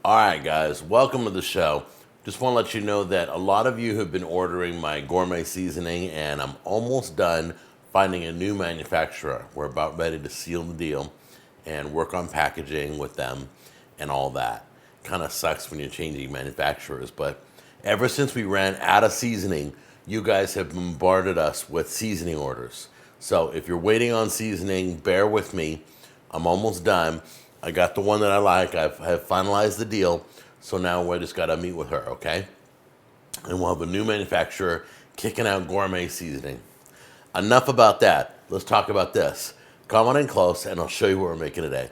All right, guys, welcome to the show. Just want to let you know that a lot of you have been ordering my gourmet seasoning, and I'm almost done finding a new manufacturer. We're about ready to seal the deal and work on packaging with them and all that. Kind of sucks when you're changing manufacturers, but ever since we ran out of seasoning, you guys have bombarded us with seasoning orders. So if you're waiting on seasoning, bear with me. I'm almost done. I got the one that I like. I've finalized the deal. So now we just got to meet with her, okay? And we'll have a new manufacturer kicking out gourmet seasoning. Enough about that. Let's talk about this. Come on in close and I'll show you what we're making today.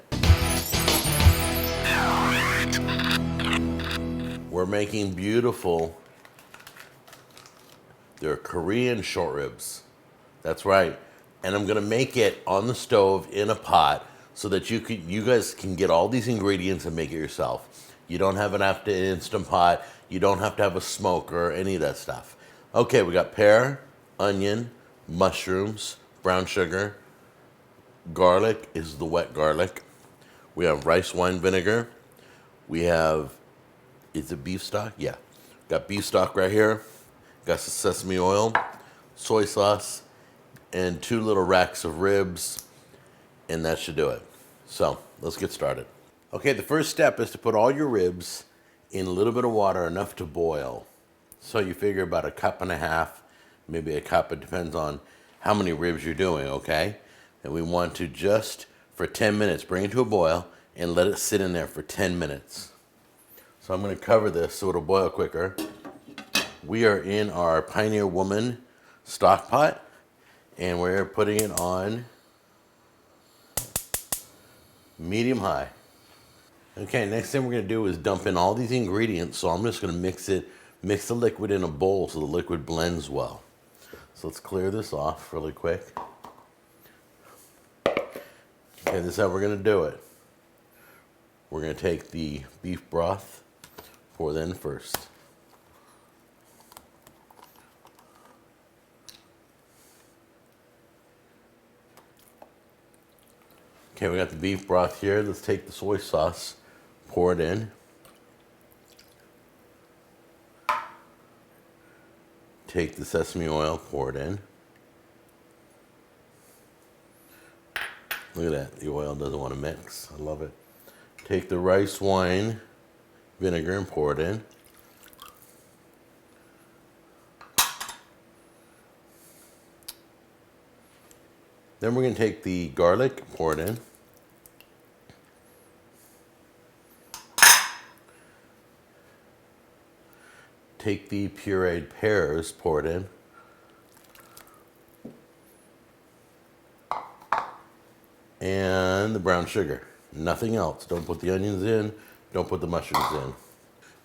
We're making beautiful, they're Korean short ribs. That's right. And I'm gonna make it on the stove in a pot so that you guys can get all these ingredients and make it yourself. You don't have to Instant Pot. You don't have to have a smoker, any of that stuff. Okay, we got pear, onion, mushrooms, brown sugar, garlic is the wet garlic. We have rice wine vinegar. We have, is it beef stock? Yeah. Got beef stock right here. Got some sesame oil, soy sauce, and 2 little racks of ribs, and that should do it. So let's get started. Okay, the first step is to put all your ribs in a little bit of water, enough to boil. So you figure about 1.5 cups, maybe a cup, it depends on how many ribs you're doing, okay? And we want to just, for 10 minutes, bring it to a boil and let it sit in there for 10 minutes. So I'm gonna cover this so it'll boil quicker. We are in our Pioneer Woman stock pot, and we're putting it on medium high. Okay, next thing we're gonna do is dump in all these ingredients. So I'm just gonna mix the liquid in a bowl so the liquid blends well. So let's clear this off really quick. Okay, this is how we're gonna do it. We're gonna take the beef broth, pour that in first. Okay, we got the beef broth here. Let's take the soy sauce, pour it in. Take the sesame oil, pour it in. Look at that, the oil doesn't want to mix. I love it. Take the rice wine vinegar and pour it in. Then we're going to take the garlic, pour it in. Take the pureed pears, pour it in. And the brown sugar. Nothing else. Don't put the onions in. Don't put the mushrooms in.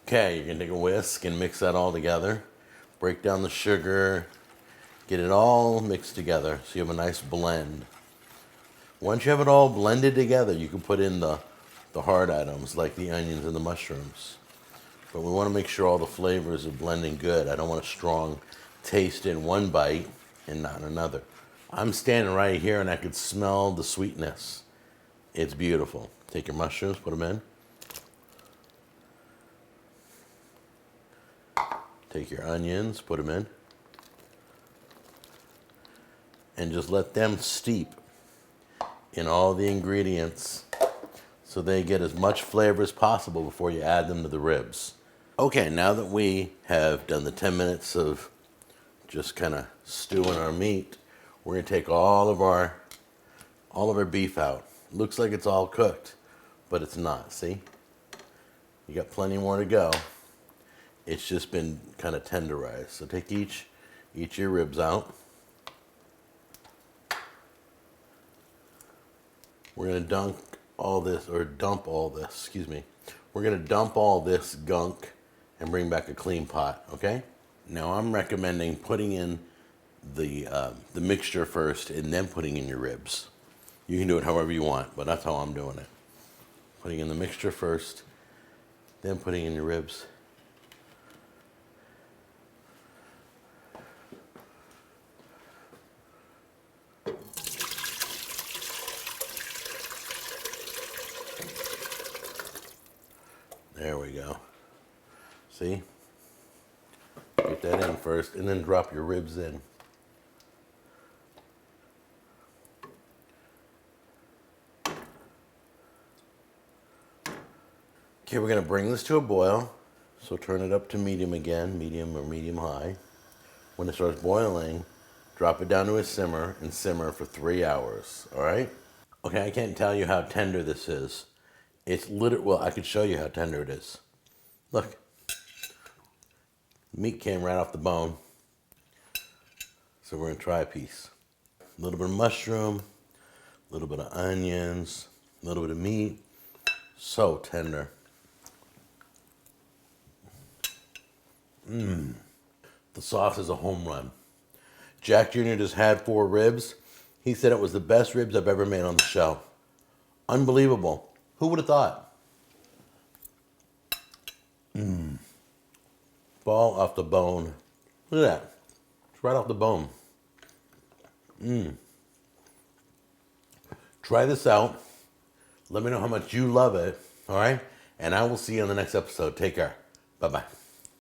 Okay, you're going to take a whisk and mix that all together. Break down the sugar. Get it all mixed together so you have a nice blend. Once you have it all blended together, you can put in the hard items like the onions and the mushrooms. But we want to make sure all the flavors are blending good. I don't want a strong taste in one bite and not in another. I'm standing right here and I could smell the sweetness. It's beautiful. Take your mushrooms, put them in. Take your onions, put them in. And just let them steep in all the ingredients so they get as much flavor as possible before you add them to the ribs. Okay, now that we have done the 10 minutes of just kind of stewing our meat, we're gonna take all of our beef out. Looks like it's all cooked, but it's not, see? You got plenty more to go. It's just been kind of tenderized. So take each of your ribs out. We're gonna dump all this gunk and bring back a clean pot, okay? Now I'm recommending putting in the mixture first and then putting in your ribs. You can do it however you want, but that's how I'm doing it. Putting in the mixture first, then putting in your ribs. There we go. See? Get that in first, and then drop your ribs in. Okay, we're gonna bring this to a boil. So turn it up to medium again, medium or medium high. When it starts boiling, drop it down to a simmer and simmer for 3 hours, all right? Okay, I can't tell you how tender this is. It's literally, well, I could show you how tender it is. Look, meat came right off the bone. So we're gonna try a piece. A little bit of mushroom, a little bit of onions, a little bit of meat. So tender. The sauce is a home run. Jack Jr. just had 4 ribs. He said it was the best ribs I've ever made on the show. Unbelievable. Who would have thought? Fall off the bone. Look at that. It's right off the bone. Try this out. Let me know how much you love it. All right? And I will see you on the next episode. Take care. Bye-bye.